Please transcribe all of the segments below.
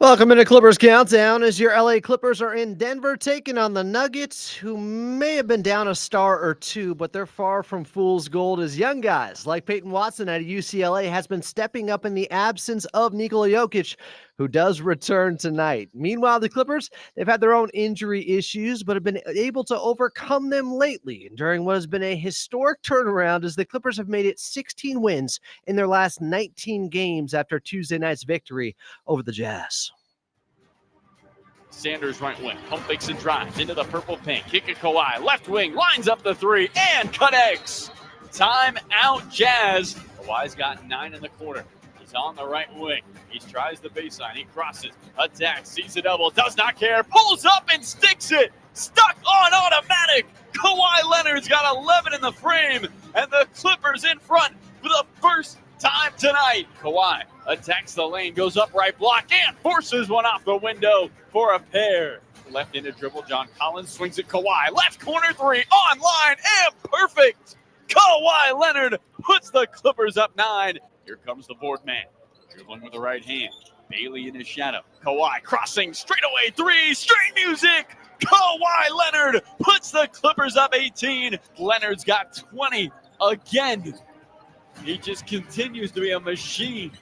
Welcome into Clippers Countdown as your LA Clippers are in Denver taking on the Nuggets, who may have been down a star or two, but they're far from fool's gold as young guys like Peyton Watson at UCLA has been stepping up in the absence of Nikola Jokic, who does return tonight. Meanwhile, the Clippers, they've had their own injury issues, but have been able to overcome them lately during what has been a historic turnaround as the Clippers have made it 16 wins in their last 19 games after Tuesday night's victory over the Jazz. Sanders right wing, pump fakes and drives into the purple paint. Kick it Kawhi, left wing, lines up the three and connects. Time out Jazz. Kawhi's got 9 in the quarter. He's on the right wing. He tries the baseline. He crosses, attacks, sees a double, does not care, pulls up and sticks it. Stuck on automatic. Kawhi Leonard's got 11 in the frame, and the Clippers in front for the first time tonight. Kawhi attacks the lane, goes up right block, and forces one off the window for a pair. Left-handed dribble, John Collins swings at Kawhi. Left corner three, on line, and perfect. Kawhi Leonard puts the Clippers up 9. Here comes the board man, dribbling with the right hand. Bailey in his shadow. Kawhi crossing, straightaway three, straight music. Kawhi Leonard puts the Clippers up 18. Leonard's got 20 again. He just continues to be a machine.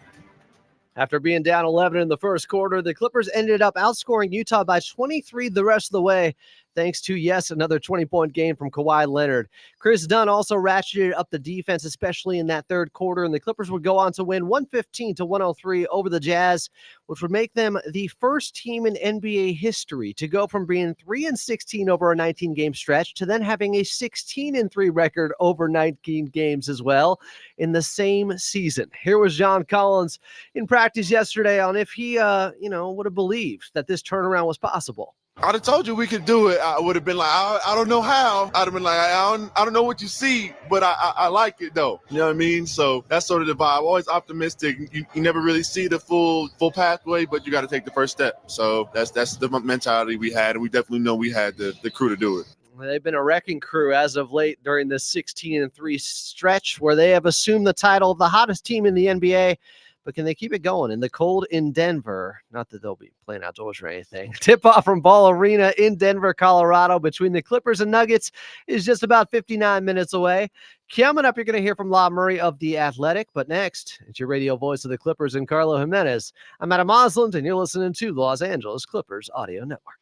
After being down 11 in the first quarter, the Clippers ended up outscoring Utah by 23 the rest of the way, thanks to, yes, another 20-point game from Kawhi Leonard. Chris Dunn also ratcheted up the defense, especially in that third quarter, and the Clippers would go on to win 115-103 over the Jazz, which would make them the first team in NBA history to go from being 3-16 over a 19-game stretch to then having a 16-3 record over 19 games as well in the same season. Here was John Collins in practice yesterday on if he, would have believed that this turnaround was possible. I'd have told you we could do it. I would have been like, I don't know how. I'd have been like, I don't know what you see, but I like it though. You know what I mean? So that's sort of the vibe. Always optimistic. You never really see the full pathway, but you got to take the first step. So that's the mentality we had, and we definitely know we had the crew to do it. They've been a wrecking crew as of late during this 16-3 stretch where they have assumed the title of the hottest team in the NBA. But can they keep it going in the cold in Denver? Not that they'll be playing outdoors or anything. Tip-off from Ball Arena in Denver, Colorado between the Clippers and Nuggets is just about 59 minutes away. Coming up, you're going to hear from La Murray of The Athletic. But next, it's your radio voice of the Clippers and Carlo Jimenez. I'm Adam Osland, and you're listening to the Los Angeles Clippers Audio Network.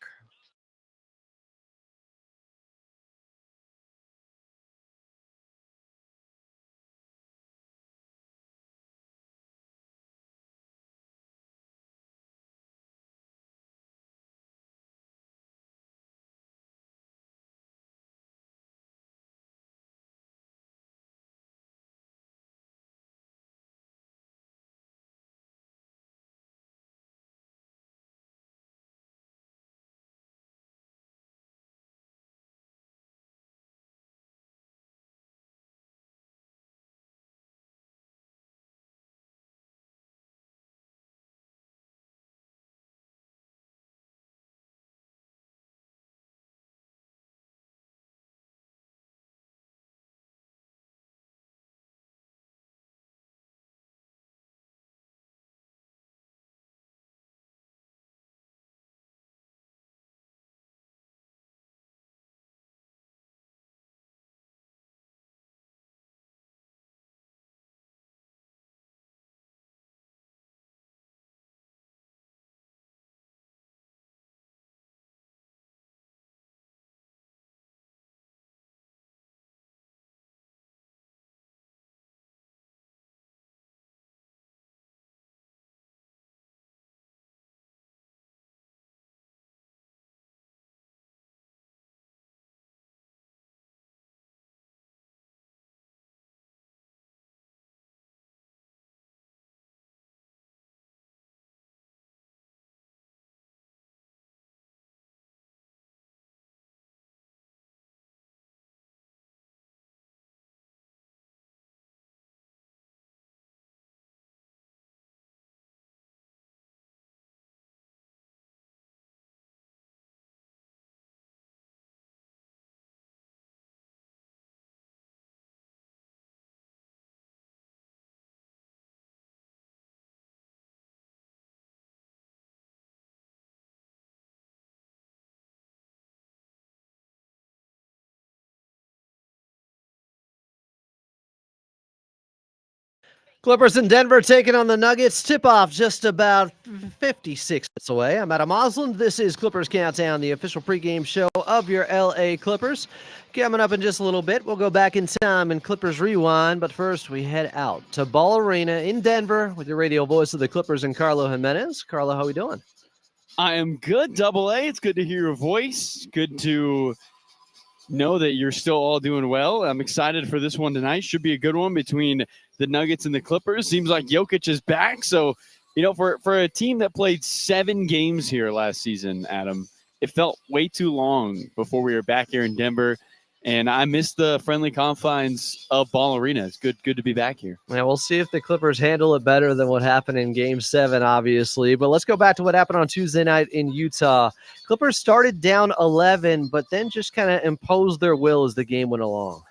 Clippers in Denver taking on the Nuggets. Tip-off just about 56 minutes away. I'm Adam Osland. This is Clippers Countdown, the official pregame show of your LA Clippers. Coming up in just a little bit, we'll go back in time and Clippers Rewind. But first, we head out to Ball Arena in Denver with your radio voice of the Clippers and Carlo Jimenez. Carlo, how we doing? I am good, Double A. It's good to hear your voice. Good to know that you're still all doing well. I'm excited for this one tonight. Should be a good one between the Nuggets and the Clippers. Seems like Jokic is back. So, for a team that played 7 games here last season, Adam, it felt way too long before we were back here in Denver. And I miss the friendly confines of Ball Arena. It's good to be back here. Yeah, we'll see if the Clippers handle it better than what happened in Game 7, obviously. But let's go back to what happened on Tuesday night in Utah. Clippers started down 11, but then just kind of imposed their will as the game went along.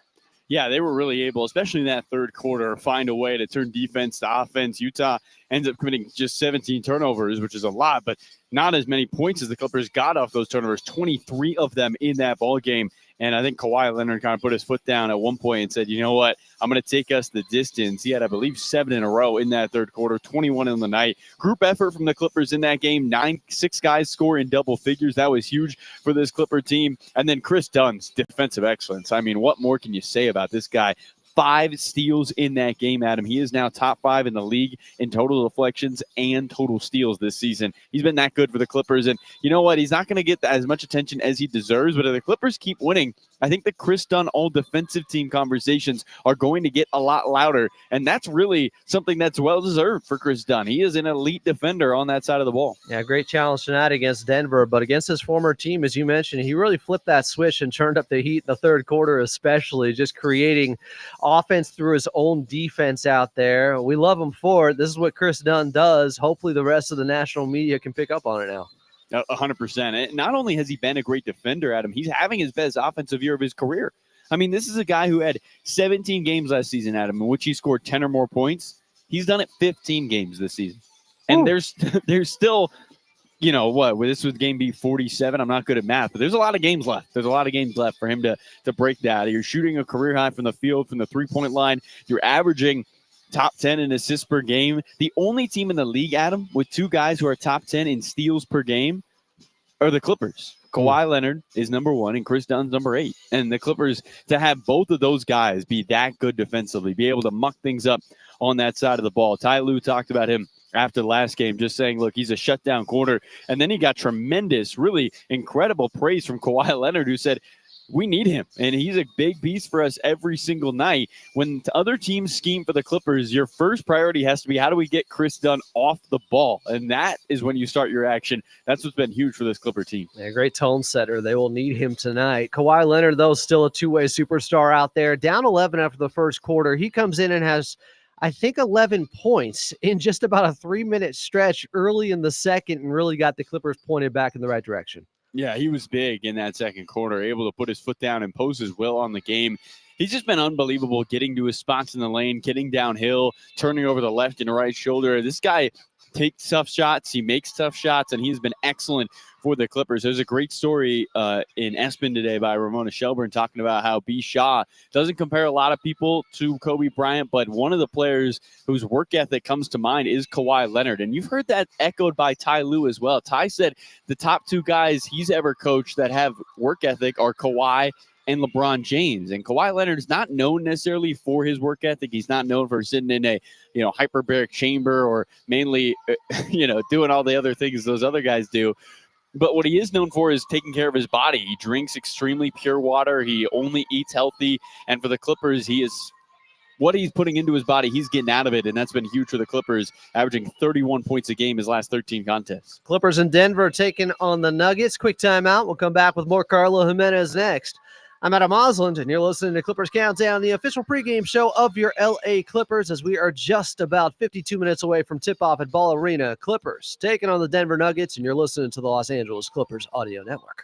Yeah, they were really able, especially in that third quarter, find a way to turn defense to offense. Utah ends up committing just 17 turnovers, which is a lot, but not as many points as the Clippers got off those turnovers, 23 of them in that ball game. And I think Kawhi Leonard kind of put his foot down at one point and said, you know what, I'm going to take us the distance. He had, I believe, 7 in a row in that third quarter, 21 in the night. Group effort from the Clippers in that game, 6 guys score in double figures. That was huge for this Clipper team. And then Chris Dunn's defensive excellence. I mean, what more can you say about this guy? 5 steals in that game, Adam. He is now top 5 in the league in total deflections and total steals this season. He's been that good for the Clippers. And you know what? He's not going to get as much attention as he deserves, but if the Clippers keep winning, I think the Chris Dunn all-defensive team conversations are going to get a lot louder, and that's really something that's well-deserved for Chris Dunn. He is an elite defender on that side of the ball. Yeah, great challenge tonight against Denver, but against his former team, as you mentioned, he really flipped that switch and turned up the heat in the third quarter, especially just creating offense through his own defense out there. We love him for it. This is what Chris Dunn does. Hopefully the rest of the national media can pick up on it now. 100%. And not only has he been a great defender, Adam, he's having his best offensive year of his career. I mean, this is a guy who had 17 games last season, Adam, in which he scored 10 or more points. He's done it 15 games this season. And there's still, this was game B 47. I'm not good at math, but there's a lot of games left. There's a lot of games left for him to break that. You're shooting a career high from the field, from the three-point line. You're averaging top 10 in assists per game. The only team in the league, Adam, with 2 guys who are top 10 in steals per game are the Clippers. Kawhi Leonard is number 1 and Chris Dunn's number 8. And the Clippers, to have both of those guys be that good defensively, be able to muck things up on that side of the ball. Ty Lue talked about him after the last game, just saying, look, he's a shutdown corner. And then he got tremendous, really incredible praise from Kawhi Leonard, who said, we need him, and he's a big piece for us every single night. When other teams scheme for the Clippers, your first priority has to be, how do we get Chris Dunn off the ball? And that is when you start your action. That's what's been huge for this Clipper team. Yeah, great tone setter. They will need him tonight. Kawhi Leonard, though, still a two-way superstar out there. Down 11 after the first quarter. He comes in and has, I think, 11 points in just about a 3-minute stretch early in the second and really got the Clippers pointed back in the right direction. Yeah, he was big in that second quarter, able to put his foot down and pose his will on the game. He's just been unbelievable getting to his spots in the lane, getting downhill, turning over the left and right shoulder. This guy takes tough shots. He makes tough shots, and he's been excellent for the Clippers. There's a great story in ESPN today by Ramona Shelburne talking about how B. Shaw doesn't compare a lot of people to Kobe Bryant, but one of the players whose work ethic comes to mind is Kawhi Leonard. And you've heard that echoed by Ty Lue as well. Ty said the top 2 guys he's ever coached that have work ethic are Kawhi and LeBron James. And Kawhi Leonard is not known necessarily for his work ethic. He's not known for sitting in a, hyperbaric chamber or mainly, doing all the other things those other guys do. But what he is known for is taking care of his body. He drinks extremely pure water. He only eats healthy. And for the Clippers, what he's putting into his body, he's getting out of it, and that's been huge for the Clippers, averaging 31 points a game his last 13 contests. Clippers in Denver taking on the Nuggets. Quick timeout. We'll come back with more Carlo Jimenez next. I'm Adam Osland, and you're listening to Clippers Countdown, the official pregame show of your LA Clippers, as we are just about 52 minutes away from tip-off at Ball Arena. Clippers taking on the Denver Nuggets, and you're listening to the Los Angeles Clippers Audio Network.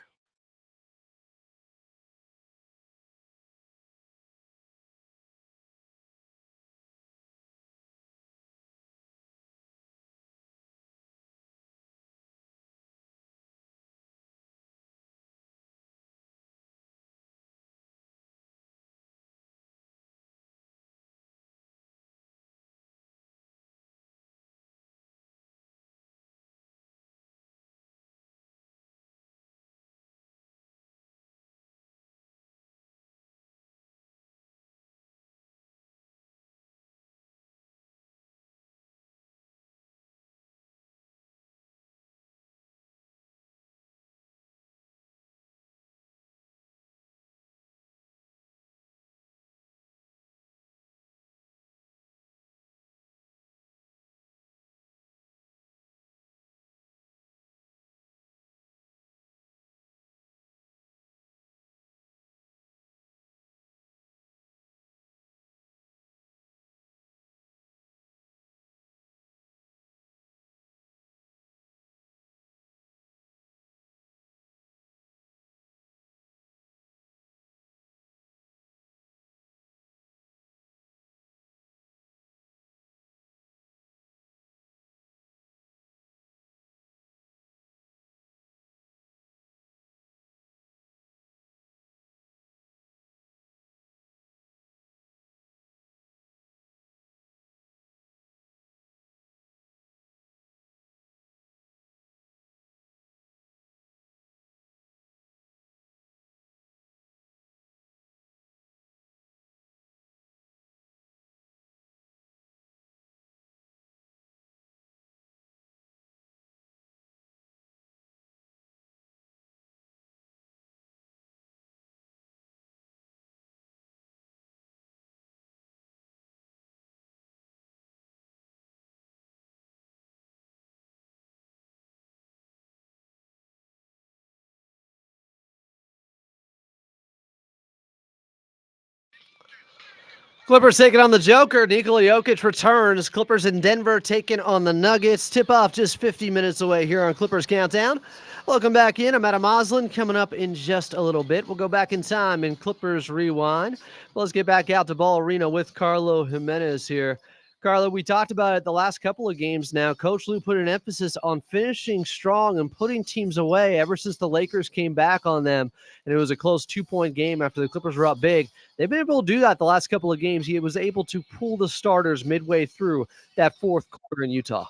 Clippers taking on the Joker. Nikola Jokic returns. Clippers in Denver taking on the Nuggets. Tip off just 50 minutes away here on Clippers Countdown. Welcome back in. I'm Adam Moslin. Coming up in just a little bit. We'll go back in time in Clippers Rewind. Let's get back out to Ball Arena with Carlo Jimenez here. Carlo, we talked about it the last couple of games now. Coach Lou put an emphasis on finishing strong and putting teams away ever since the Lakers came back on them. And it was a close 2-point game after the Clippers were up big. They've been able to do that the last couple of games. He was able to pull the starters midway through that fourth quarter in Utah.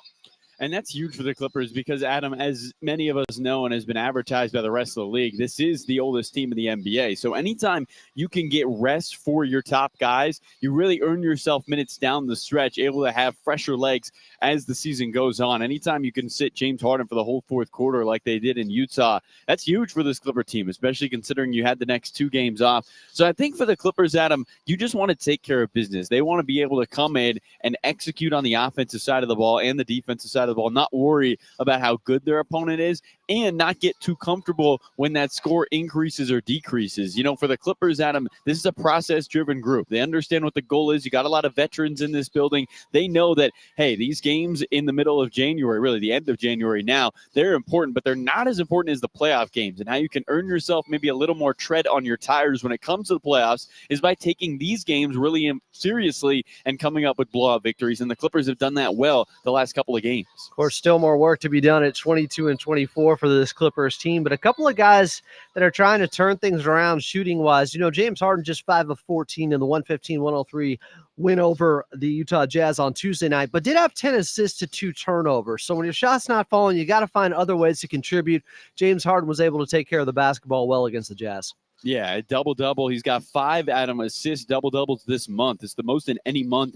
And that's huge for the Clippers because, Adam, as many of us know and has been advertised by the rest of the league, this is the oldest team in the NBA. So anytime you can get rest for your top guys, you really earn yourself minutes down the stretch, able to have fresher legs as the season goes on. Anytime you can sit James Harden for the whole fourth quarter like they did in Utah, that's huge for this Clipper team, especially considering you had the next 2 games off. So I think for the Clippers, Adam, you just want to take care of business. They want to be able to come in and execute on the offensive side of the ball and the defensive side of the ball, not worry about how good their opponent is, and not get too comfortable when that score increases or decreases. You know, for the Clippers, Adam, this is a process-driven group. They understand what the goal is. You got a lot of veterans in this building. They know that, hey, these games in the middle of January, really the end of January now, they're important, but they're not as important as the playoff games. And how you can earn yourself maybe a little more tread on your tires when it comes to the playoffs is by taking these games really seriously and coming up with blowout victories. And the Clippers have done that well the last couple of games. Of course, still more work to be done at 22 and 24 for this Clippers team, but a couple of guys that are trying to turn things around shooting wise. You know, James Harden just 5 of 14 in the 115-103 win over the Utah Jazz on Tuesday night, but did have 10 assists to 2 turnovers. So when your shot's not falling, you got to find other ways to contribute. James Harden was able to take care of the basketball well against the Jazz. Yeah, a double-double. He's got 5, Adam, assists, double-doubles this month. It's the most in any month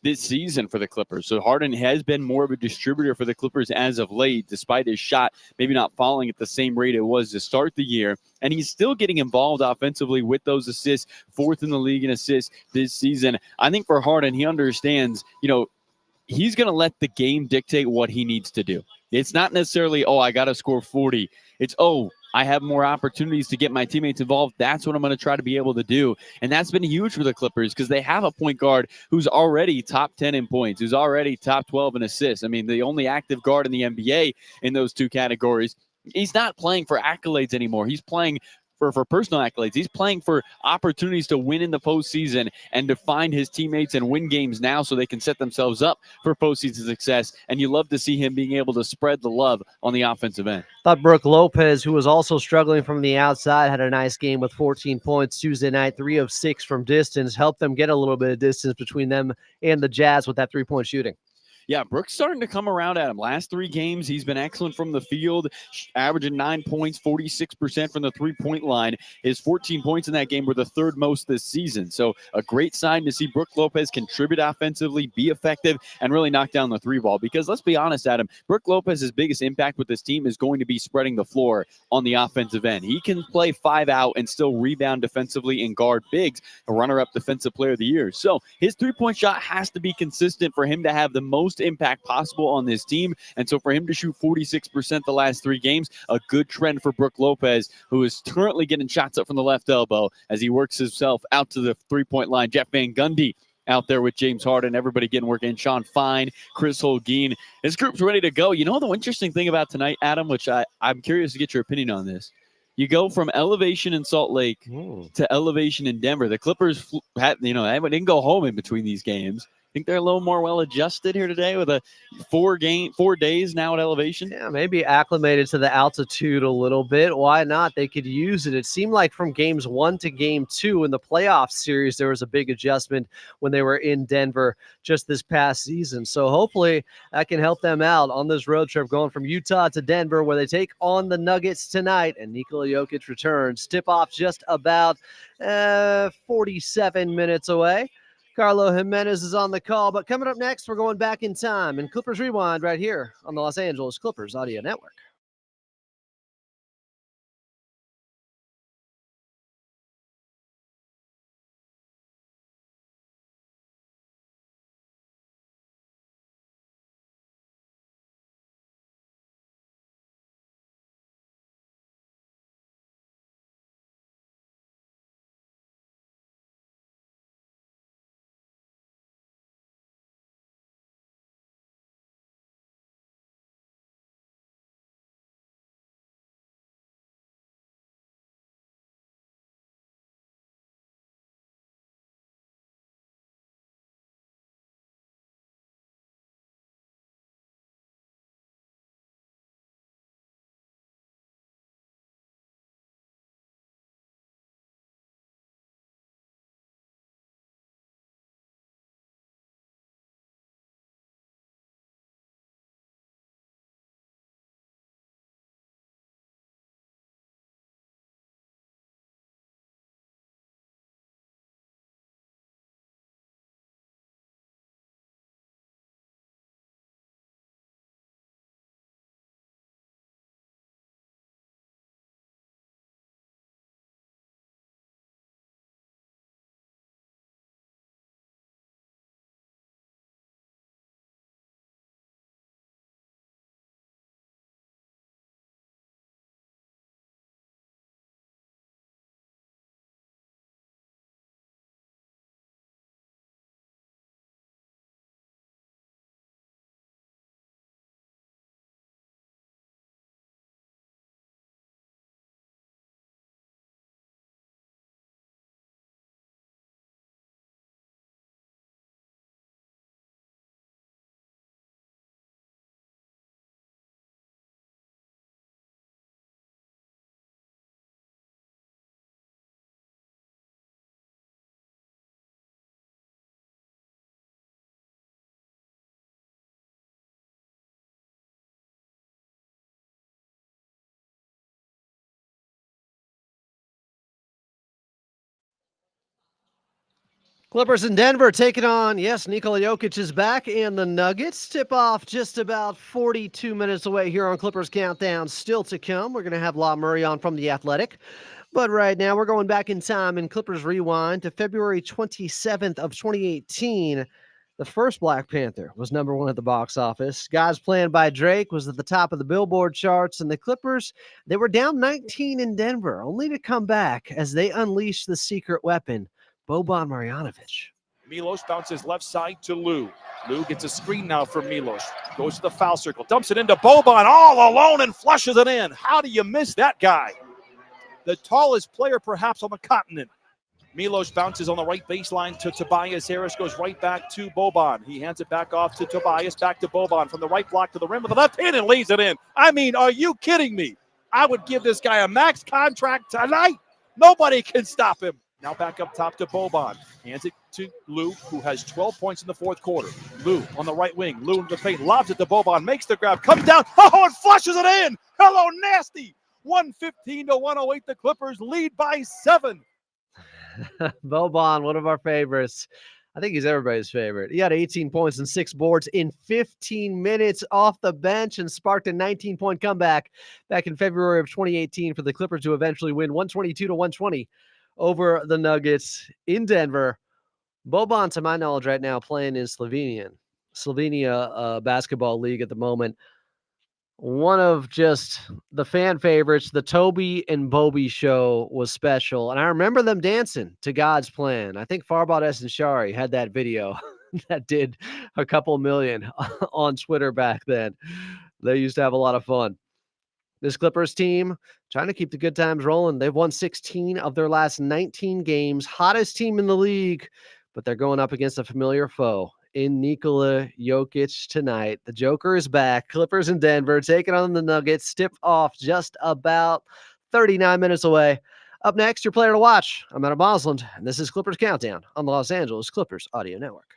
this season for the Clippers. So Harden has been more of a distributor for the Clippers as of late, despite his shot maybe not falling at the same rate it was to start the year. And he's still getting involved offensively with those assists, 4th in the league in assists this season. I think for Harden, he understands, you know, he's going to let the game dictate what he needs to do. It's not necessarily, oh, I got to score 40. It's, oh, I have more opportunities to get my teammates involved. That's what I'm going to try to be able to do. And that's been huge for the Clippers because they have a point guard who's already top 10 in points, who's already top 12 in assists. I mean, the only active guard in the NBA in those 2 categories. He's not playing for accolades anymore. He's playing for personal accolades. He's playing for opportunities to win in the postseason and to find his teammates and win games now so they can set themselves up for postseason success. And you love to see him being able to spread the love on the offensive end. Thought Brook Lopez, who was also struggling from the outside, had a nice game with 14 points Tuesday night, 3 of 6 from distance, helped them get a little bit of distance between them and the Jazz with that 3-point shooting. Yeah, Brook's starting to come around at him. Last 3 games, he's been excellent from the field, averaging 9 points, 46% from the three-point line. His 14 points in that game were the 3rd most this season. So a great sign to see Brook Lopez contribute offensively, be effective, and really knock down the 3-ball. Because let's be honest, Adam, Brook Lopez's biggest impact with this team is going to be spreading the floor on the offensive end. He can play 5 out and still rebound defensively and guard bigs, a runner-up defensive player of the year. So his 3-point shot has to be consistent for him to have the most impact possible on this team. And so for him to shoot 46% the last 3 games, a good trend for Brook Lopez, who is currently getting shots up from the left elbow as he works himself out to the 3-point line. Jeff Van Gundy out there with James Harden, everybody getting work in. Sean Fine, Chris Holguin. This group's ready to go. You know the interesting thing about tonight, Adam, which I'm curious to get your opinion on this. You go from elevation in Salt Lake to elevation in Denver. The Clippers, they didn't go home in between these games. Think they're a little more well-adjusted here today with a 4 days now at elevation? Yeah, maybe acclimated to the altitude a little bit. Why not? They could use it. It seemed like from games 1 to game 2 in the playoff series, there was a big adjustment when they were in Denver just this past season. So hopefully that can help them out on this road trip going from Utah to Denver, where they take on the Nuggets tonight, and Nikola Jokic returns. Tip-off just about 47 minutes away. Carlo Jimenez is on the call, but coming up next, we're going back in time in Clippers Rewind right here on the Los Angeles Clippers Audio Network. Clippers in Denver taking on, yes, Nikola Jokic is back, and the Nuggets. Tip off just about 42 minutes away here on Clippers Countdown. Still to come. We're going to have La Murray on from The Athletic. But right now, we're going back in time in Clippers Rewind to February 27th of 2018. The first Black Panther was number one at the box office. God's Plan by Drake was at the top of the Billboard charts, and the Clippers, they were down 19 in Denver, only to come back as they unleashed the secret weapon, Boban Marjanovic. Milos bounces left side to Lou. Lou gets a screen now for Milos. Goes to the foul circle, dumps it into Boban all alone and flushes it in. How do you miss that guy? The tallest player perhaps on the continent. Milos bounces on the right baseline to Tobias Harris, goes right back to Boban. He hands it back off to Tobias, back to Boban from the right block to the rim with the left hand and lays it in. I mean, are you kidding me? I would give this guy a max contract tonight. Nobody can stop him. Now back up top to Boban. Hands it to Lou, who has 12 points in the fourth quarter. Lou on the right wing. Lou in the paint. Lobs it to Boban. Makes the grab. Comes down. Oh, and flushes it in. Hello, nasty. 115 to 108. The Clippers lead by 7. Boban, one of our favorites. I think he's everybody's favorite. He had 18 points and 6 boards in 15 minutes off the bench and sparked a 19-point comeback back in February of 2018 for the Clippers to eventually win 122 to 120 over the Nuggets in Denver. Boban, to my knowledge, right now playing in Slovenia basketball league at the moment. One of just the fan favorites. The Toby and Bobby show was special, and I remember them dancing to God's Plan. I think Farbad Shari had that video that did a couple million on Twitter back then. They used to have a lot of fun. This Clippers team trying to keep the good times rolling. They've won 16 of their last 19 games. Hottest team in the league, but they're going up against a familiar foe in Nikola Jokic tonight. The Joker is back. Clippers in Denver taking on the Nuggets. Tip off just about 39 minutes away. Up next, your player to watch. I'm Adam Bosland, and this is Clippers Countdown on the Los Angeles Clippers Audio Network.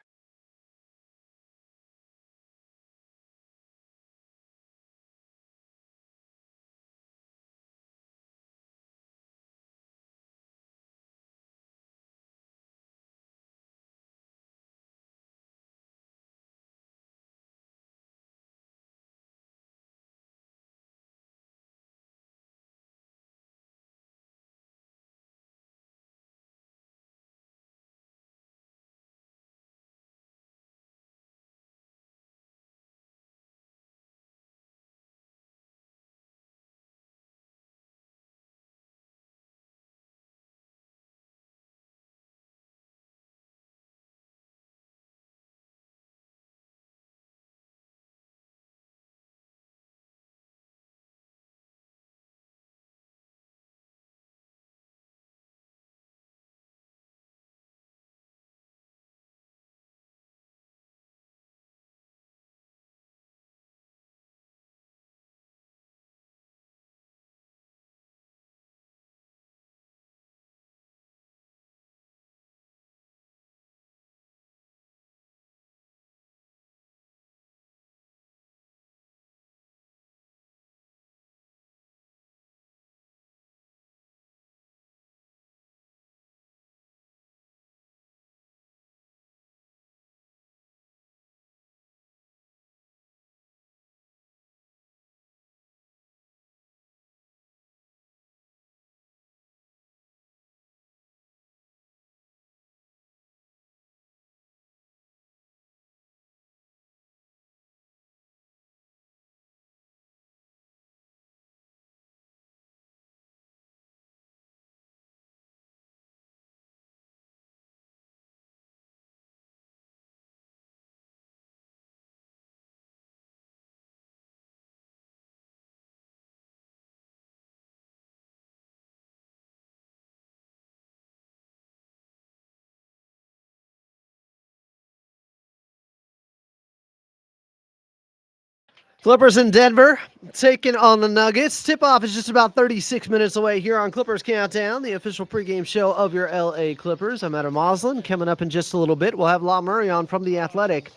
Clippers in Denver taking on the Nuggets. Tip-off is just about 36 minutes away here on Clippers Countdown, the official pregame show of your L.A. Clippers. I'm Adam Moslin. Coming up in just a little bit, we'll have La Murray on from The Athletic.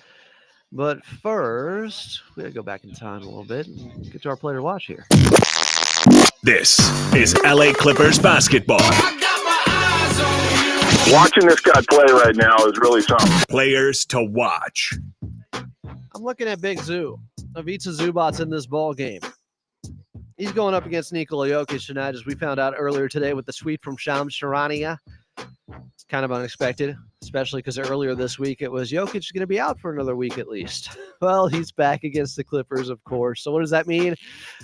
But first, we got to go back in time a little bit and get to our player to watch here. This is L.A. Clippers basketball. Watching this guy play right now is really something. Players to watch. I'm looking at Big Zoo. Ivica Zubac's in this ball game. He's going up against Nikola Jokic tonight, as we found out earlier today with the sweep from Shams Charania. It's kind of unexpected, especially because earlier this week it was Jokic is going to be out for another week at least. Well, he's back against the Clippers, of course. So what does that mean?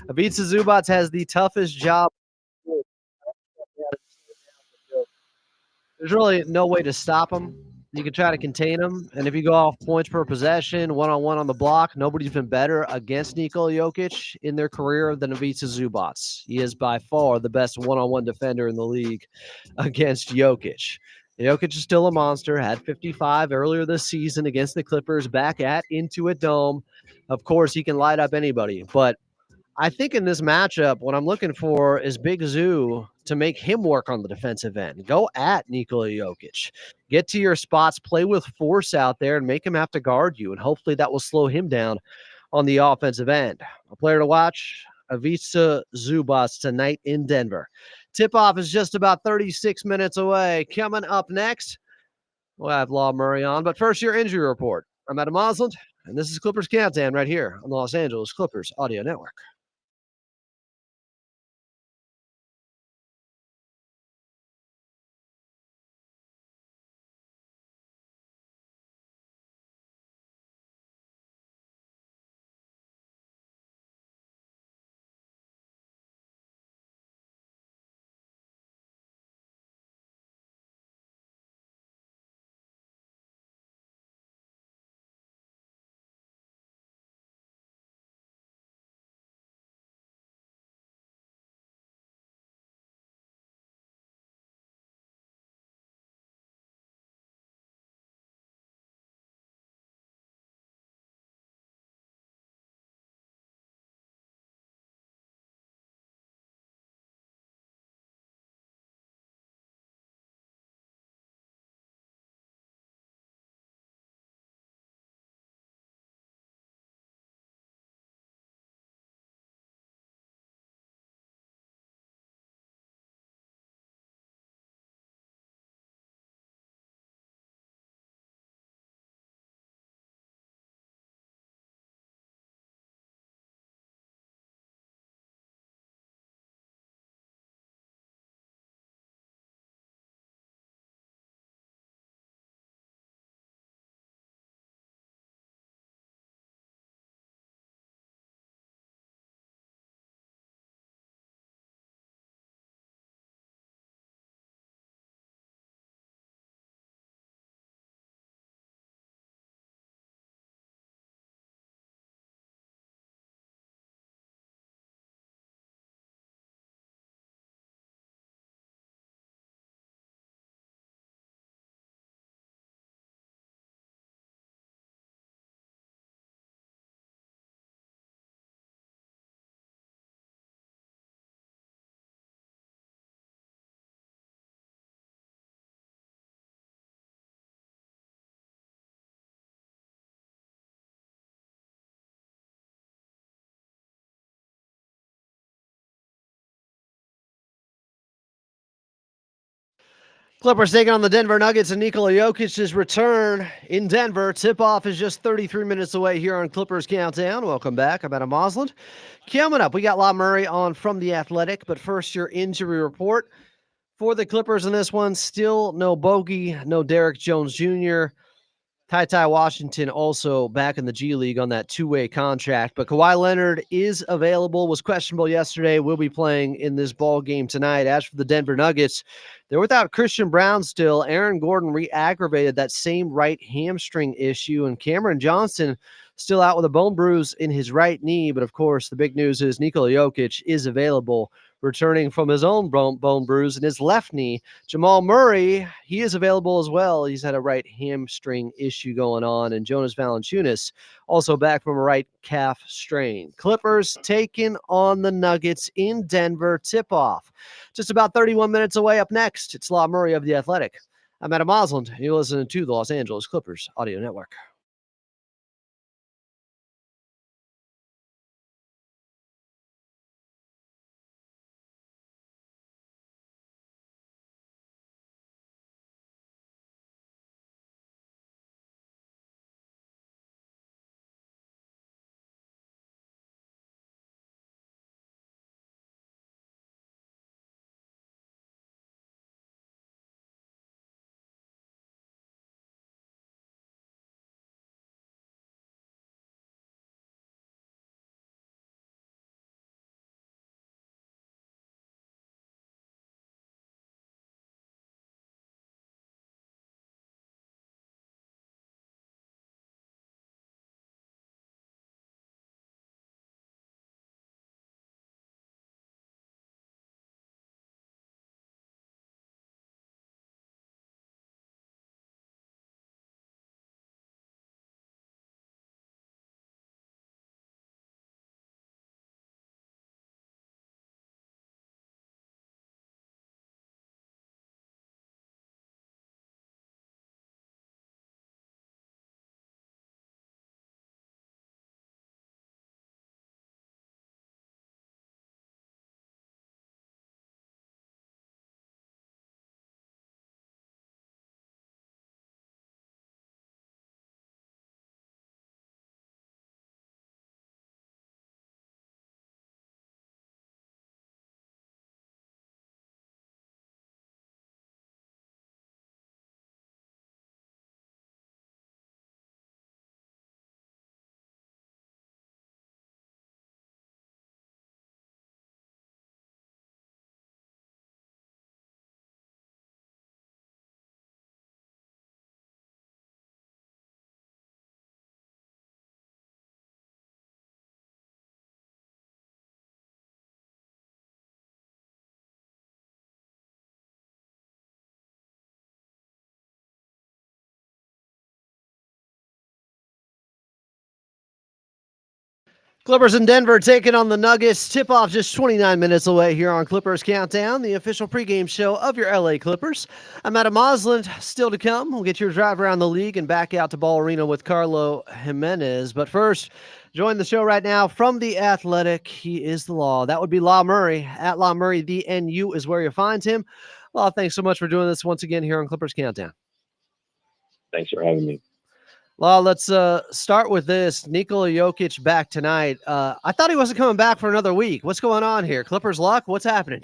Ivica Zubac has the toughest job. There's really no way to stop him. You can try to contain him, and if you go off points per possession, one-on-one on the block, nobody's been better against Nikola Jokic in their career than Ivica Zubac. He is by far the best one-on-one defender in the league against Jokic. Jokic is still a monster, had 55 earlier this season against the Clippers back at Intuit Dome. Of course, he can light up anybody, but I think in this matchup, what I'm looking for is Big Zoo to make him work on the defensive end. Go at Nikola Jokic. Get to your spots, play with force out there, and make him have to guard you. And hopefully that will slow him down on the offensive end. A player to watch, Ivica Zubac tonight in Denver. Tip-off is just about 36 minutes away. Coming up next, we'll have Law Murray on. But first, your injury report. I'm Adam Osland, and this is Clippers Countdown right here on the Los Angeles Clippers Audio Network. Clippers taking on the Denver Nuggets, and Nikola Jokic's return in Denver. Tip-off is just 33 minutes away here on Clippers Countdown. Welcome back. I'm Adam Osland. Coming up, we got Law Murray on from The Athletic, but first, your injury report for the Clippers in this one. Still no Bogey, no Derek Jones Jr., Ty Washington also back in the G League on that two-way contract. But Kawhi Leonard is available, was questionable yesterday, will be playing in this ball game tonight. As for the Denver Nuggets, they're without Christian Brown still. Aaron Gordon re-aggravated that same right hamstring issue, and Cameron Johnson still out with a bone bruise in his right knee. But of course, the big news is Nikola Jokic is available, returning from his own bone bruise in his left knee. Jamal Murray, he is available as well. He's had a right hamstring issue going on. And Jonas Valanciunas also back from a right calf strain. Clippers taking on the Nuggets in Denver. Tip-off just about 31 minutes away. Up next, it's Law Murray of The Athletic. I'm Adam Osland. You're listening to the Los Angeles Clippers Audio Network. Clippers in Denver taking on the Nuggets. Tip-off just 29 minutes away here on Clippers Countdown, the official pregame show of your LA Clippers. I'm Adam Mosland. Still to come, we'll get your drive around the league and back out to Ball Arena with Carlo Jimenez. But first, join the show right now from The Athletic. He is the Law. That would be Law Murray. At Law Murray, the NU is where you find him. Law, thanks so much for doing this once again here on Clippers Countdown. Thanks for having me. Well, let's start with this. Nikola Jokic back tonight. I thought he wasn't coming back for another week. What's going on here? Clippers luck? What's happening?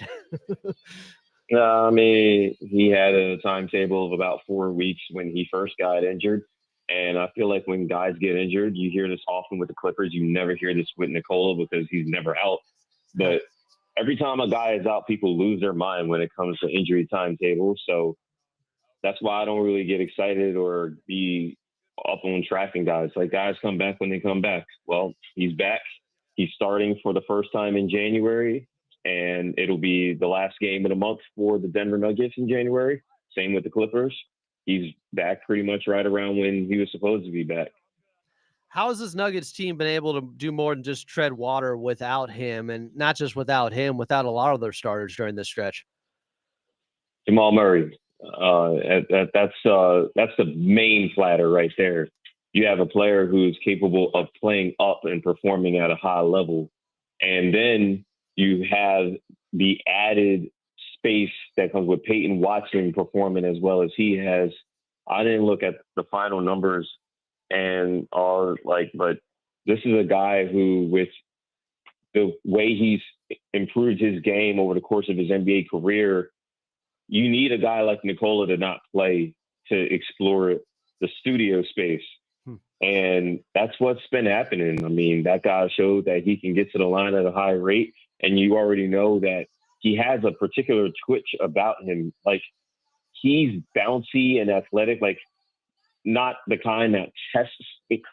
I mean, he had a timetable of about 4 weeks when he first got injured. And I feel like when guys get injured, you hear this often with the Clippers. You never hear this with Nikola because he's never out. But every time a guy is out, people lose their mind when it comes to injury timetables. So that's why I don't really get excited or be up on tracking guys. Like, guys come back when they come back. Well, he's back. He's starting for the first time in January, and it'll be the last game of the month for the Denver Nuggets in January. Same with the Clippers. He's back pretty much right around when he was supposed to be back. How has this Nuggets team been able to do more than just tread water without him, and not just without him, without a lot of their starters during this stretch? Jamal Murray. That's the main platter right there. You have a player who's capable of playing up and performing at a high level. And then you have the added space that comes with Peyton Watson performing as well as he has. I didn't look at the final numbers but this is a guy who, with the way he's improved his game over the course of his NBA career, you need a guy like Nikola to not play to explore the studio space. And that's what's been happening. I mean, that guy showed that he can get to the line at a high rate. And you already know that he has a particular twitch about him. Like, he's bouncy and athletic, like not the kind that tests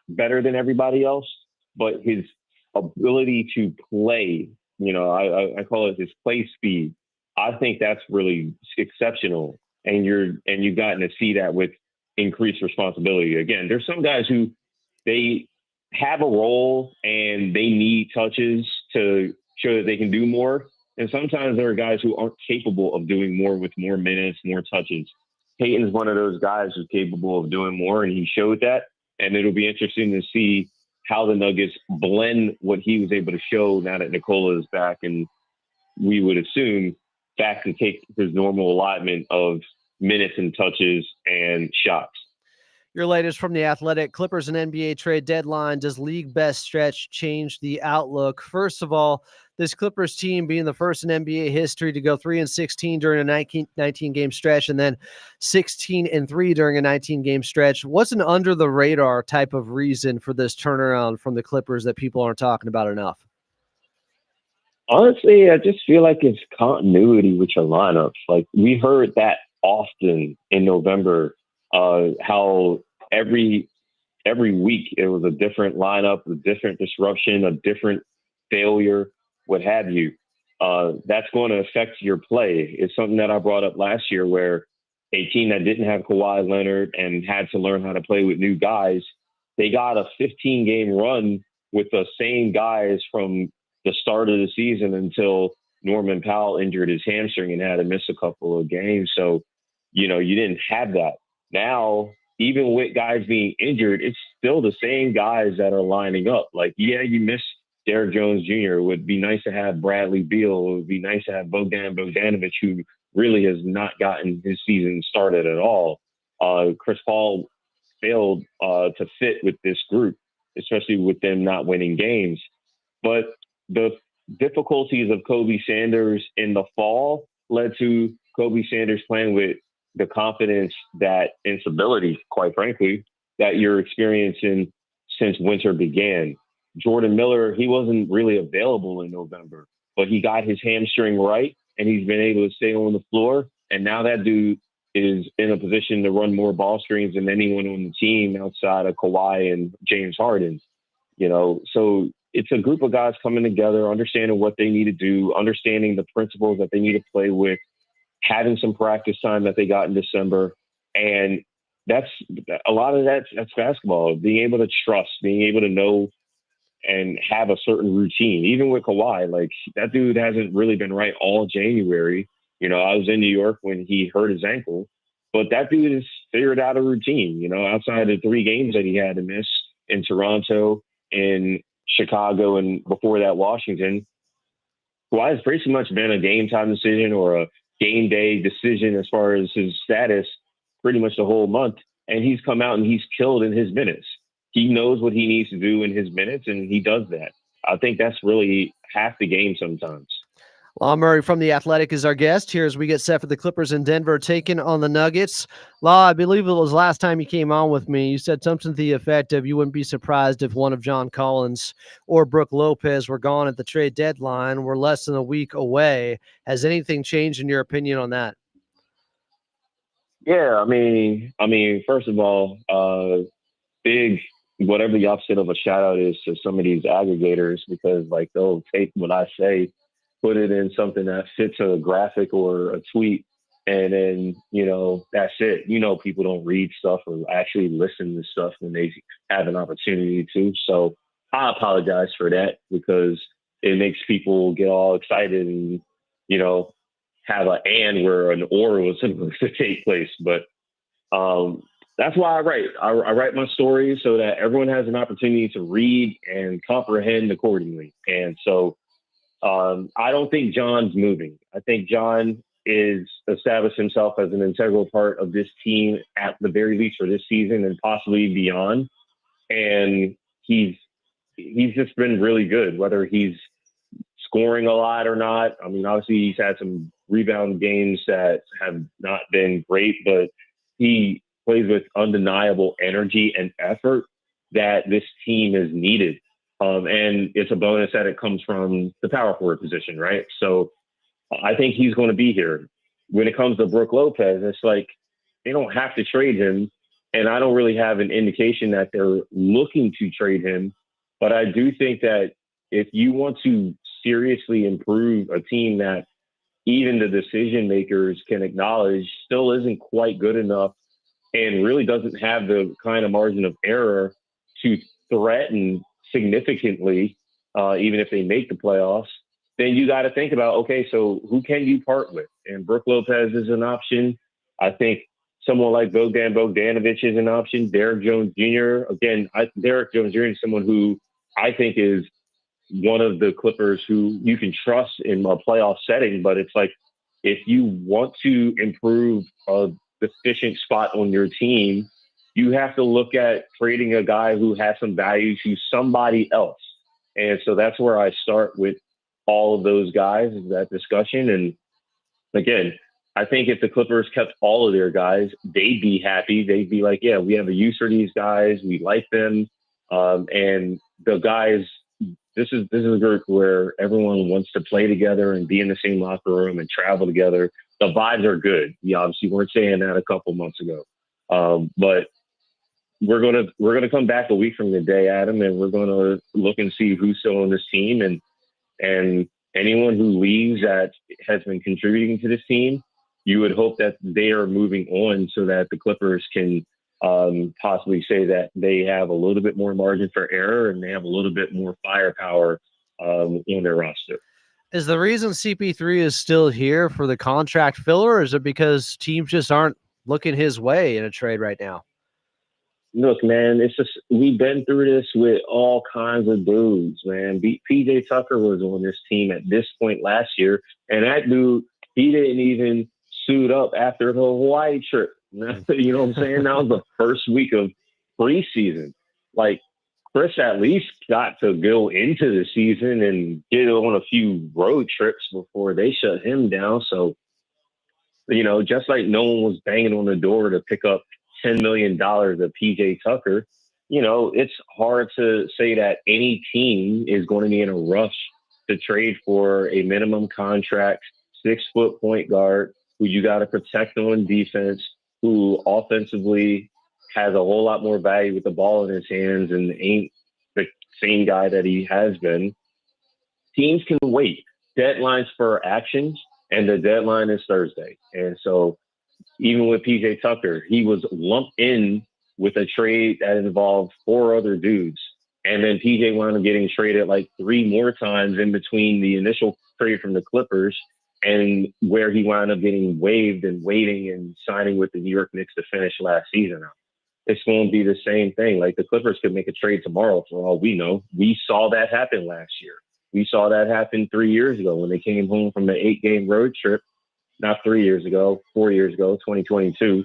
better than everybody else, but his ability to play, I call it his play speed. I think that's really exceptional. And you've gotten to see that with increased responsibility. Again, there's some guys who they have a role and they need touches to show that they can do more. And sometimes there are guys who aren't capable of doing more with more minutes, more touches. Peyton's one of those guys who's capable of doing more, and he showed that. And it'll be interesting to see how the Nuggets blend what he was able to show now that Nikola is back, and we would assume back to take his normal allotment of minutes and touches and shots. Your latest from The Athletic. Clippers and NBA trade deadline. Does league best stretch change the outlook? First of all, this Clippers team being the first in NBA history to go 3-16 during a 19-game stretch, and then 16-3 during a 19-game stretch. What's an under the radar type of reason for this turnaround from the Clippers that people aren't talking about enough? Honestly, I just feel like it's continuity with your lineups. Like, we heard that often in November, how every week it was a different lineup, a different disruption, a different failure, what have you. That's going to affect your play. It's something that I brought up last year, where a team that didn't have Kawhi Leonard and had to learn how to play with new guys, they got a 15-game run with the same guys from the start of the season until Norman Powell injured his hamstring and had to miss a couple of games. So, you didn't have that. Now, even with guys being injured, it's still the same guys that are lining up. Like, yeah, you miss Derrick Jones Jr. It would be nice to have Bradley Beal. It would be nice to have Bogdan Bogdanovic, who really has not gotten his season started at all. Chris Paul failed to fit with this group, especially with them not winning games. But the difficulties of Kobe Sanders in the fall led to Kobe Sanders playing with the confidence and stability, quite frankly, that you're experiencing since winter began. Jordan Miller, he wasn't really available in November, but he got his hamstring right, and he's been able to stay on the floor. And now that dude is in a position to run more ball screens than anyone on the team outside of Kawhi and James Harden. So it's a group of guys coming together, understanding what they need to do, understanding the principles that they need to play with, having some practice time that they got in December. And that's a lot of that's basketball, being able to trust, being able to know and have a certain routine. Even with Kawhi, like that dude hasn't really been right all January. You know, I was in New York when he hurt his ankle, but that dude has figured out a routine, you know, outside of 3 games that he had to miss in Toronto, in Chicago, and before that, Washington. Kawhi has pretty much been a game time decision or a game day decision as far as his status pretty much the whole month. And he's come out and he's killed in his minutes. He knows what he needs to do in his minutes, and he does that. I think that's really half the game sometimes. Law Murray from The Athletic is our guest here as we get set for the Clippers in Denver taking on the Nuggets. Law, I believe it was last time you came on with me. You said something to the effect of you wouldn't be surprised if one of John Collins or Brook Lopez were gone at the trade deadline. We're less than a week away. Has anything changed in your opinion on that? Yeah, I mean, first of all, big whatever the opposite of a shout out is to some of these aggregators, because like they'll take what I say, put it in something that fits a graphic or a tweet, and then, you know, that's it. You know, people don't read stuff or actually listen to stuff when they have an opportunity to. So I apologize for that, because it makes people get all excited and, you know, have an and where an or was supposed to take place. But that's why I write. I write my stories so that everyone has an opportunity to read and comprehend accordingly. And so I don't think John's moving. I think John is established himself as an integral part of this team at the very least for this season and possibly beyond. And he's just been really good, whether he's scoring a lot or not. I mean, obviously he's had some rebound games that have not been great, but he plays with undeniable energy and effort that this team has needed. And it's a bonus that it comes from the power forward position, right? So I think he's going to be here. When it comes to Brook Lopez, it's like they don't have to trade him. And I don't really have an indication that they're looking to trade him. But I do think that if you want to seriously improve a team that even the decision makers can acknowledge still isn't quite good enough and really doesn't have the kind of margin of error to threaten significantly, even if they make the playoffs, then you got to think about, okay, so who can you part with? And Brook Lopez is an option. I think someone like Bogdan Bogdanovic is an option. Derek Jones Jr. Again, Derek Jones Jr. is someone who I think is one of the Clippers who you can trust in a playoff setting. But it's like, if you want to improve a deficient spot on your team, you have to look at trading a guy who has some value to somebody else. And so that's where I start with all of those guys, that discussion. And again, I think if the Clippers kept all of their guys, they'd be happy. They'd be like, yeah, we have a use for these guys. We like them. And the guys, this is a group where everyone wants to play together and be in the same locker room and travel together. The vibes are good. We obviously weren't saying that a couple months ago. But we're gonna come back a week from today, Adam, and we're gonna look and see who's still on this team, and anyone who leaves that has been contributing to this team, you would hope that they are moving on so that the Clippers can possibly say that they have a little bit more margin for error and they have a little bit more firepower on their roster. Is the reason CP3 is still here for the contract filler, or is it because teams just aren't looking his way in a trade right now? Look, man, it's just, we've been through this with all kinds of dudes, man. PJ Tucker was on this team at this point last year, and that dude, he didn't even suit up after the Hawaii trip. You know what I'm saying? That was the first week of preseason. Like, Chris at least got to go into the season and get on a few road trips before they shut him down. So, you know, just like no one was banging on the door to pick up $10 million of PJ Tucker, you know, it's hard to say that any team is going to be in a rush to trade for a minimum contract, 6-foot point guard who you got to protect on defense, who offensively has a whole lot more value with the ball in his hands and ain't the same guy that he has been. Teams can wait. Deadlines for actions, and the deadline is Thursday. And so even with PJ Tucker, he was lumped in with a trade that involved 4 other dudes. And then PJ wound up getting traded like 3 more times in between the initial trade from the Clippers and where he wound up getting waived and waiting and signing with the New York Knicks to finish last season out. It's going to be the same thing. Like the Clippers could make a trade tomorrow for all we know. We saw that happen last year. We saw that happen 3 years ago when they came home from an 8-game road trip, not 3 years ago, 4 years ago, 2022.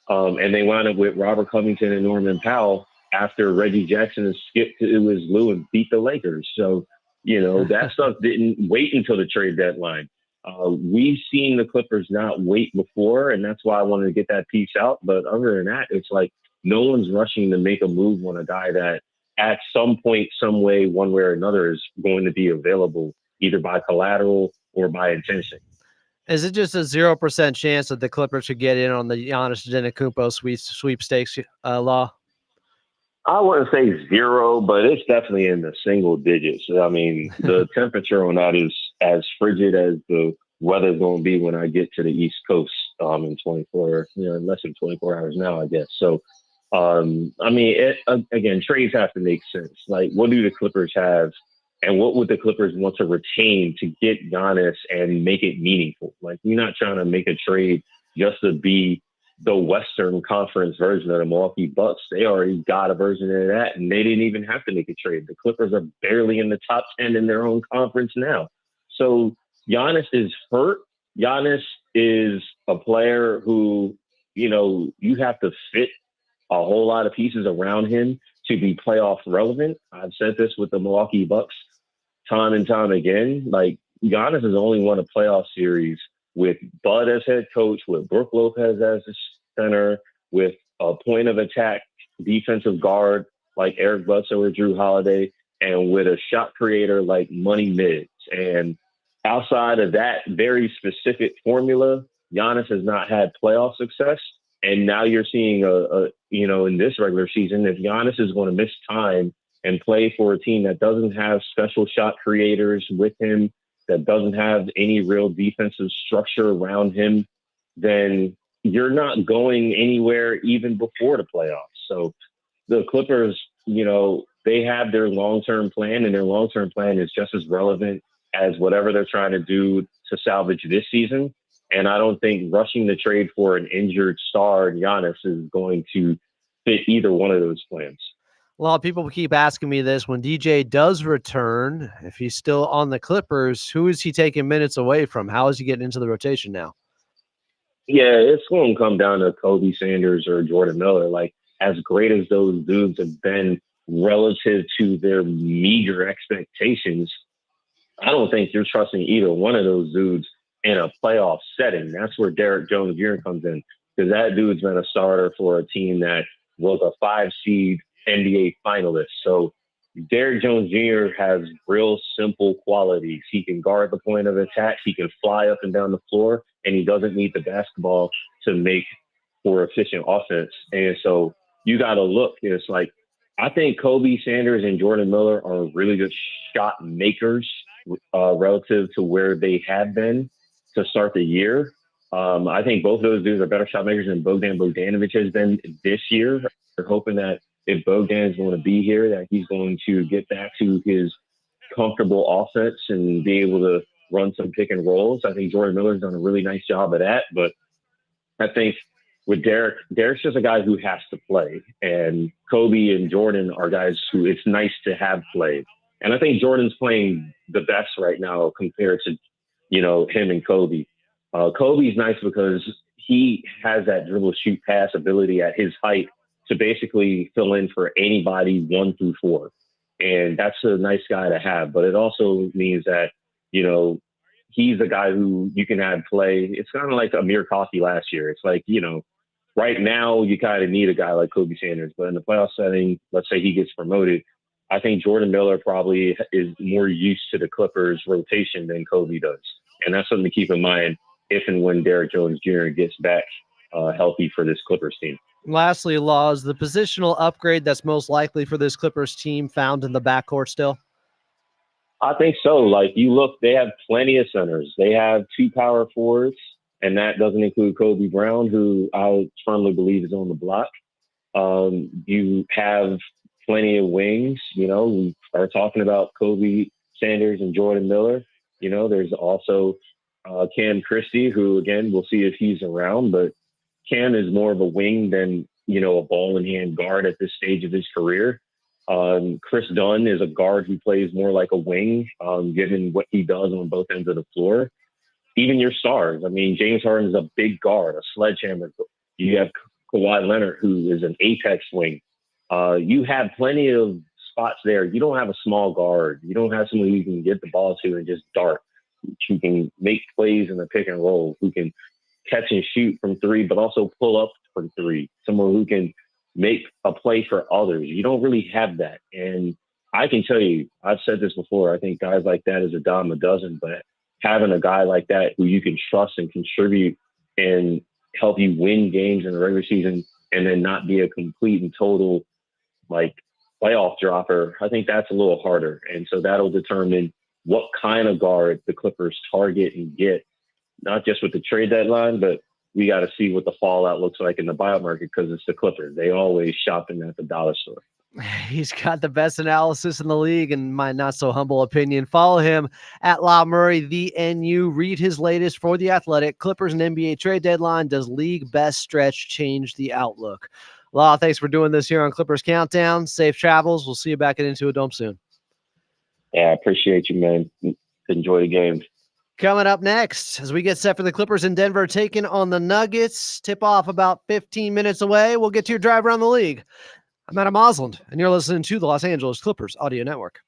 And they wound up with Robert Covington and Norman Powell after Reggie Jackson skipped to it was Lou and beat the Lakers. So, that stuff didn't wait until the trade deadline. We've seen the Clippers not wait before, and that's why I wanted to get that piece out. But other than that, it's like no one's rushing to make a move on a guy that at some point, some way, one way or another is going to be available either by collateral or by intention. Is it just a 0% chance that the Clippers should get in on the Giannis Antetokounmpo sweepstakes law? I wouldn't say 0, but it's definitely in the single digits. I mean, the temperature on that is as frigid as the weather's going to be when I get to the East Coast in 24, less than 24 hours now, I guess. So, again, trades have to make sense. Like, what do the Clippers have, and what would the Clippers want to retain to get Giannis and make it meaningful? Like, you're not trying to make a trade just to be the Western Conference version of the Milwaukee Bucks. They already got a version of that, and they didn't even have to make a trade. The Clippers are barely in the top 10 in their own conference now. So Giannis is hurt. Giannis is a player who, you have to fit a whole lot of pieces around him to be playoff relevant. I've said this with the Milwaukee Bucks time and time again. Like, Giannis has only won a playoff series with Bud as head coach, with Brook Lopez as the center, with a point of attack defensive guard like Eric Bledsoe or Drew Holiday, and with a shot creator like Money Mids. And outside of that very specific formula, Giannis has not had playoff success. And now you're seeing in this regular season, if Giannis is going to miss time and play for a team that doesn't have special shot creators with him, that doesn't have any real defensive structure around him, then you're not going anywhere even before the playoffs. So the Clippers, they have their long-term plan, and their long-term plan is just as relevant as whatever they're trying to do to salvage this season. And I don't think rushing the trade for an injured star Giannis is going to fit either one of those plans. A lot of people keep asking me this. When DJ does return, if he's still on the Clippers, who is he taking minutes away from? How is he getting into the rotation now? Yeah, it's going to come down to Kobe Sanders or Jordan Miller. Like, as great as those dudes have been relative to their meager expectations, I don't think you're trusting either one of those dudes in a playoff setting. That's where Derek Jones Jr. comes in, because that dude's been a starter for a team that was a 5-seed NBA finalist. So Derek Jones Jr. has real simple qualities. He can guard the point of attack. He can fly up and down the floor, and he doesn't need the basketball to make for efficient offense. And so you got to look. It's like, I think Kobe Sanders and Jordan Miller are really good shot makers relative to where they have been to start the year. I think both of those dudes are better shot makers than Bogdan Bogdanovic has been this year. They're hoping that if Bogdan is going to be here, that he's going to get back to his comfortable offense and be able to run some pick and rolls. I think Jordan Miller's done a really nice job of that. But I think with Derek's just a guy who has to play. And Kobe and Jordan are guys who it's nice to have played. And I think Jordan's playing the best right now compared to, him and Kobe. Kobe's nice because he has that dribble, shoot, pass ability at his height to basically fill in for anybody 1 through 4. And that's a nice guy to have. But it also means that, he's a guy who you can have play. It's kind of like Amir Coffey last year. It's like, right now you kind of need a guy like Kobe Sanders. But in the playoff setting, let's say he gets promoted, I think Jordan Miller probably is more used to the Clippers rotation than Kobe does. And that's something to keep in mind if and when Derek Jones Jr. gets back healthy for this Clippers team. Lastly, Laws, the positional upgrade that's most likely for this Clippers team found in the backcourt still? I think so. Like, you look, they have plenty of centers. They have 2 power forwards, and that doesn't include Kobe Brown, who I firmly believe is on the block. You have plenty of wings. We are talking about Kobe Sanders and Jordan Miller. There's also Cam Christie, who, again, we'll see if he's around, but Cam is more of a wing than, a ball in hand guard at this stage of his career. Chris Dunn is a guard who plays more like a wing, given what he does on both ends of the floor. Even your stars. I mean, James Harden is a big guard, a sledgehammer. You have Kawhi Leonard, who is an apex wing. You have plenty of spots there. You don't have a small guard. You don't have someone you can get the ball to and just dart, who can make plays in the pick and roll, who can catch and shoot from three, but also pull up from three, someone who can make a play for others. You don't really have that. And I can tell you, I've said this before, I think guys like that is a dime a dozen, but having a guy like that who you can trust and contribute and help you win games in the regular season and then not be a complete and total playoff dropper, I think that's a little harder. And so that'll determine what kind of guard the Clippers target and get, not just with the trade deadline, but we got to see what the fallout looks like in the buyout market, because it's the Clippers. They always shopping at the dollar store. He's got the best analysis in the league, in my not so humble opinion. Follow him at La Murray, the NU. Read his latest for The Athletic. Clippers and NBA trade deadline. Does league best stretch change the outlook? La, thanks for doing this here on Clippers Countdown. Safe travels. We'll see you back at Into a Dome soon. Yeah, I appreciate you, man. Enjoy the game. Coming up next, as we get set for the Clippers in Denver taking on the Nuggets. Tip off about 15 minutes away. We'll get to your drive around the league. I'm Adam Osland, and you're listening to the Los Angeles Clippers Audio Network.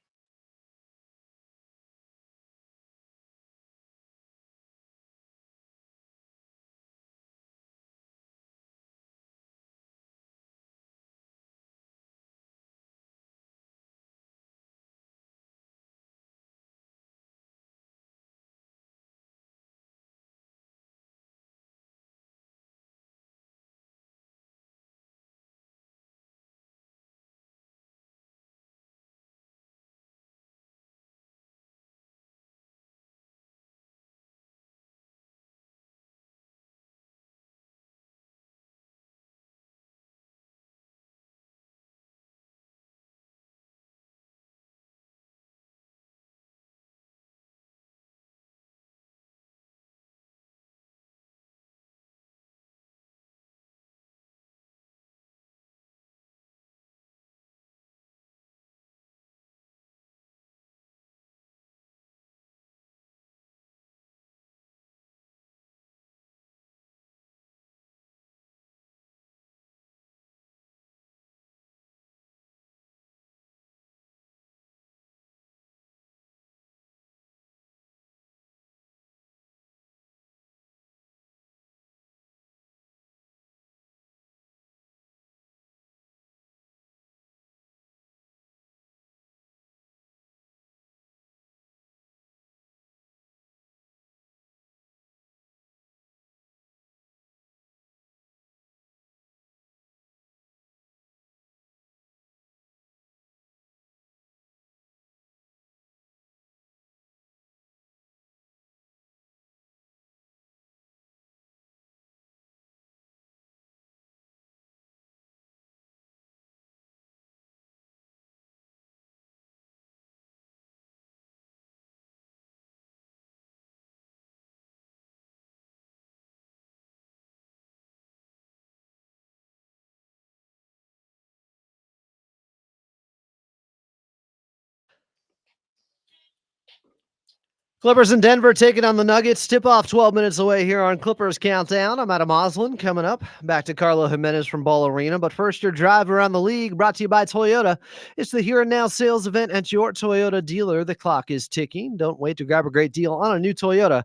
Clippers in Denver taking on the Nuggets. Tip off 12 minutes away here on Clippers Countdown. I'm Adam Osland. Coming up, back to Carlo Jimenez from Ball Arena. But first, your drive around the league brought to you by Toyota. It's the Here and Now sales event at your Toyota dealer. The clock is ticking. Don't wait to grab a great deal on a new Toyota.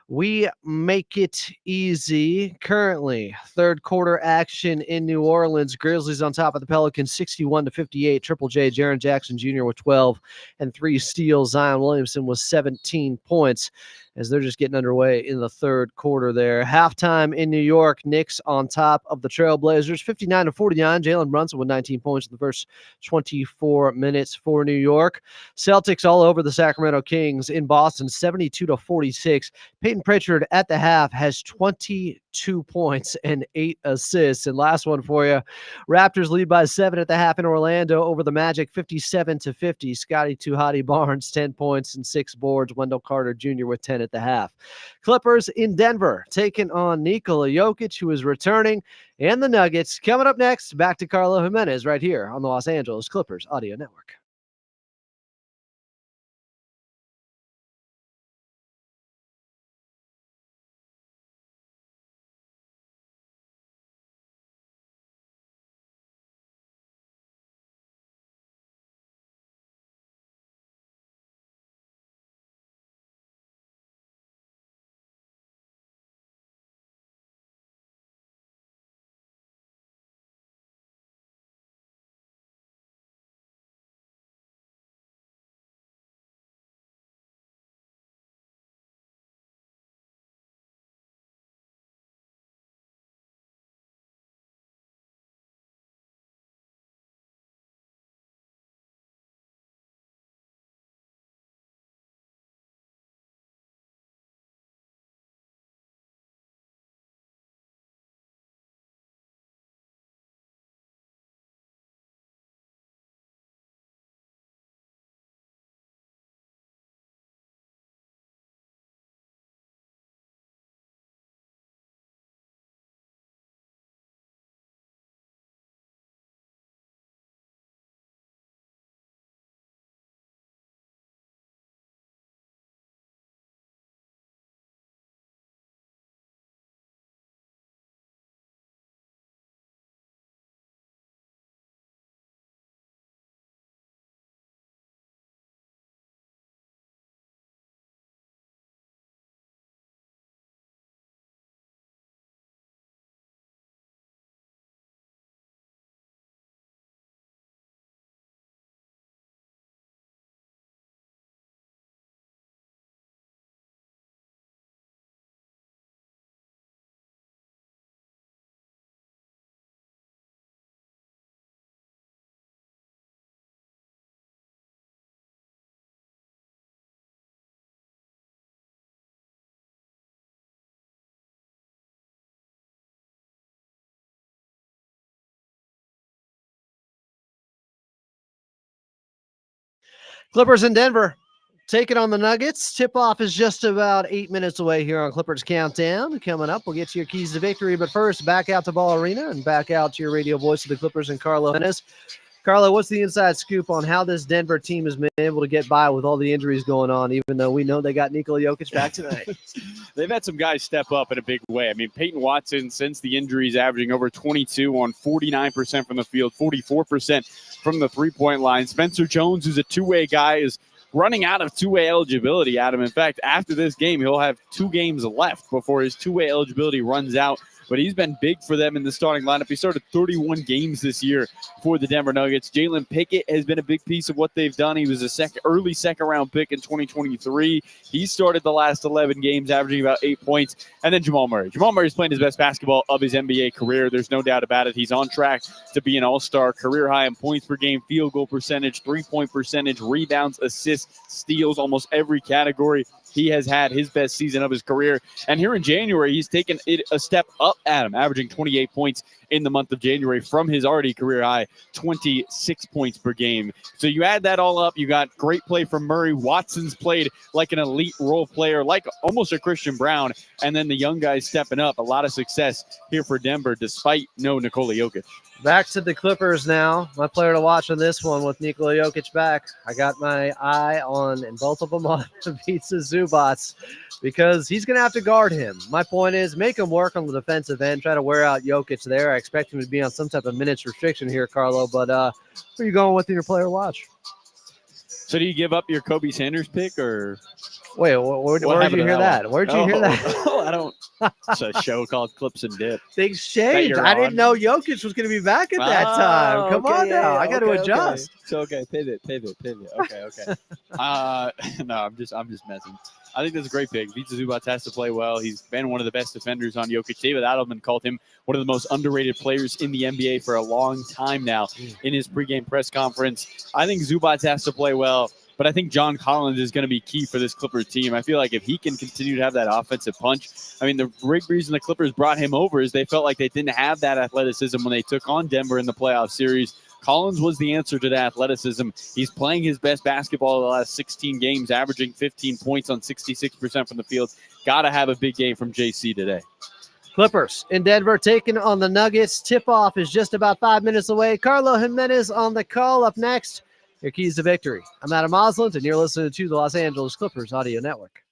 We make it easy. Currently, third quarter action in New Orleans. Grizzlies on top of the Pelicans, 61-58. Triple J, Jaren Jackson Jr. with 12 and 3 steals. Zion Williamson with 17 points. as they're just getting underway in the third quarter there. Halftime in New York, Knicks on top of the Trailblazers, 59-49. Jalen Brunson with 19 points in the first 24 minutes for New York. Celtics all over the Sacramento Kings in Boston, 72-46. Peyton Pritchard at the half has 22 points and 8 assists. And last one for you, Raptors lead by 7 at the half in Orlando over the Magic, 57-50. Scotty Tuhati Barnes, 10 points and 6 boards. Wendell Carter Jr. with 10 at the half. Clippers in Denver taking on Nikola Jokic, who is returning, and the Nuggets. Coming up next, back to Carlo Jimenez right here on the Los Angeles Clippers Audio Network. Clippers in Denver taking on the Nuggets. Tip-off is just about 8 minutes away here on Clippers Countdown. Coming up, we'll get to your keys to victory. But first, back out to Ball Arena and back out to your radio voice of the Clippers and Carlo Jimenez. Carlo, what's the inside scoop on how this Denver team has been able to get by with all the injuries going on, even though we know they got Nikola Jokic back tonight? They've had some guys step up in a big way. I mean, Peyton Watson, since the injuries, averaging over 22 on 49% from the field, 44% from the three-point line. Spencer Jones, who's a two-way guy, is running out of two-way eligibility, Adam. In fact, after this game, he'll have 2 games left before his two-way eligibility runs out. But he's been big for them in the starting lineup. He started 31 games this year for the Denver Nuggets. Jalen Pickett has been a big piece of what they've done. He was a early second-round pick in 2023. He started the last 11 games, averaging about 8 points. And then Jamal Murray. Jamal Murray's playing his best basketball of his NBA career. There's no doubt about it. He's on track to be an all-star, career high in points per game, field goal percentage, three-point percentage, rebounds, assists, steals, almost every category. He has had his best season of his career. And here in January, he's taken it a step up, Adam, averaging 28 points in the month of January from his already career high, 26 points per game. So you add that all up, you got great play from Murray. Watson's played like an elite role player, like almost a Christian Brown. And then the young guys stepping up. A lot of success here for Denver, despite no Nikola Jokic. Back to the Clippers now. My player to watch on this one with Nikola Jokic back. I got my eye on, and both of them on Ivica Zubac, because he's going to have to guard him. My point is, make him work on the defensive end, try to wear out Jokic there. I expect him to be on some type of minutes restriction here, Carlo, but who are you going with in your player watch? So do you give up your Kobe Sanders pick, or? Wait, What where did happened you to hear that that? one? Where'd you hear that? Oh, I don't. It's a show called Clips and Dip. Things changed. you're I didn't on. know Jokic was going to be back at that time. Come on now. I got to adjust. So pivot. Okay. No, I'm just messing. I think that's a great pick. Vita Zubac has to play well. He's been one of the best defenders on Jokic. David Adelman called him one of the most underrated players in the NBA for a long time now in his pregame press conference. I think Zubac has to play well, but I think John Collins is going to be key for this Clippers team. I feel like if he can continue to have that offensive punch, I mean, the big reason the Clippers brought him over is they felt like they didn't have that athleticism when they took on Denver in the playoff series. Collins was the answer to that athleticism. He's playing his best basketball the last 16 games, averaging 15 points on 66% from the field. Got to have a big game from JC today. Clippers in Denver taking on the Nuggets. Tip-off is just about 5 minutes away. Carlo Jimenez on the call. Up next, your keys to victory. I'm Adam Osland, and you're listening to the Los Angeles Clippers Audio Network.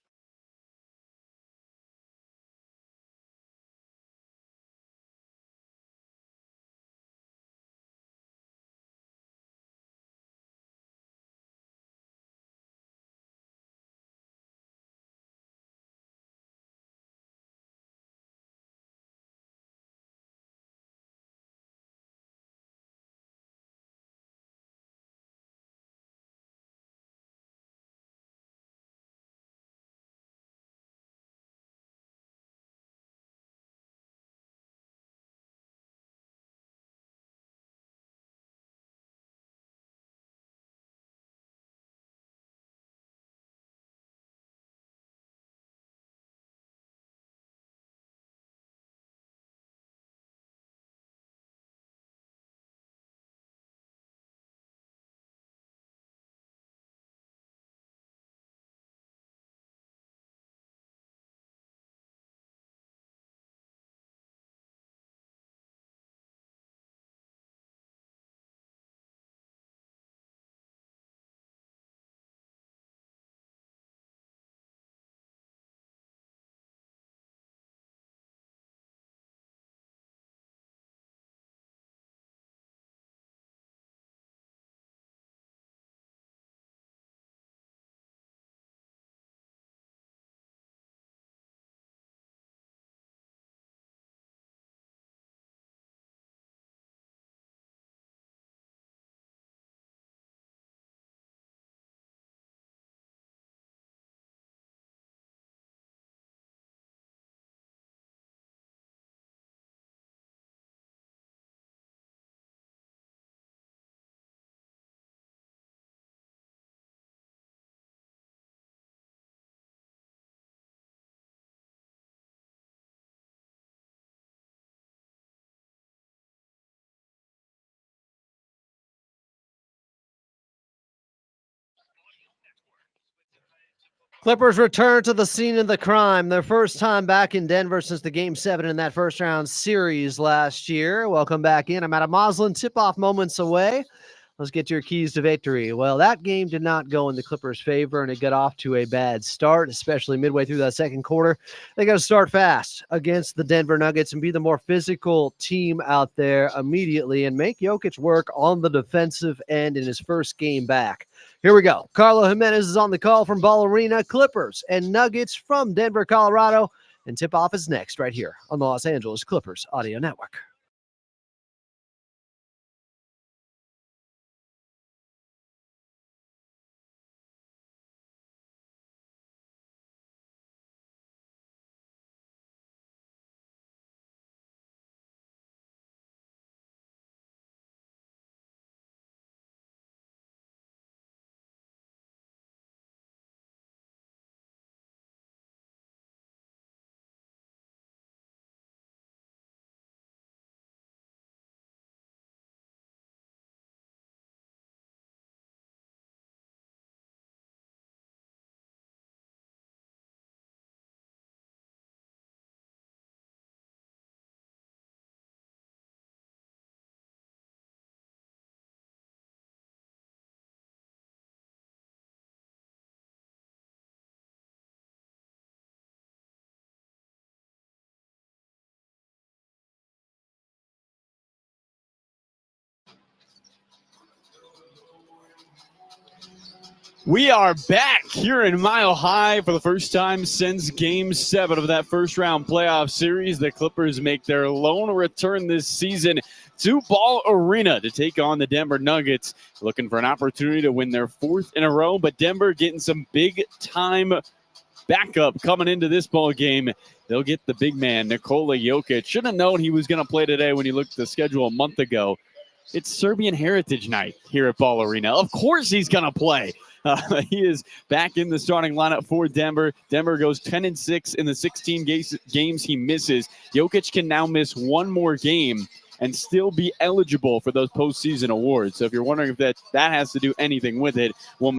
Clippers return to the scene of the crime. Their first time back in Denver since the Game 7 in that first round series last year. Welcome back in. I'm Adam Moslin. Tip-off moments away. Let's get to your keys to victory. Well, that game did not go in the Clippers' favor, and it got off to a bad start, especially midway through that second quarter. They got to start fast against the Denver Nuggets and be the more physical team out there immediately and make Jokic work on the defensive end in his first game back. Here we go. Carlo Jimenez is on the call from Ball Arena. Clippers and Nuggets from Denver, Colorado. And tip-off is next right here on the Los Angeles Clippers Audio Network. We are back here in Mile High for the first time since Game 7 of that first-round playoff series. The Clippers make their lone return this season to Ball Arena to take on the Denver Nuggets, looking for an opportunity to win their 4th in a row. But Denver getting some big-time backup coming into this ball game. They'll get the big man, Nikola Jokic. Should have known he was going to play today when you looked at the schedule a month ago. It's Serbian Heritage Night here at Ball Arena. Of course he's going to play. He is back in the starting lineup for Denver. Denver goes 10-6 in the 16 games he misses. Jokic can now miss one more game and still be eligible for those postseason awards. So if you're wondering if that has to do anything with it, well,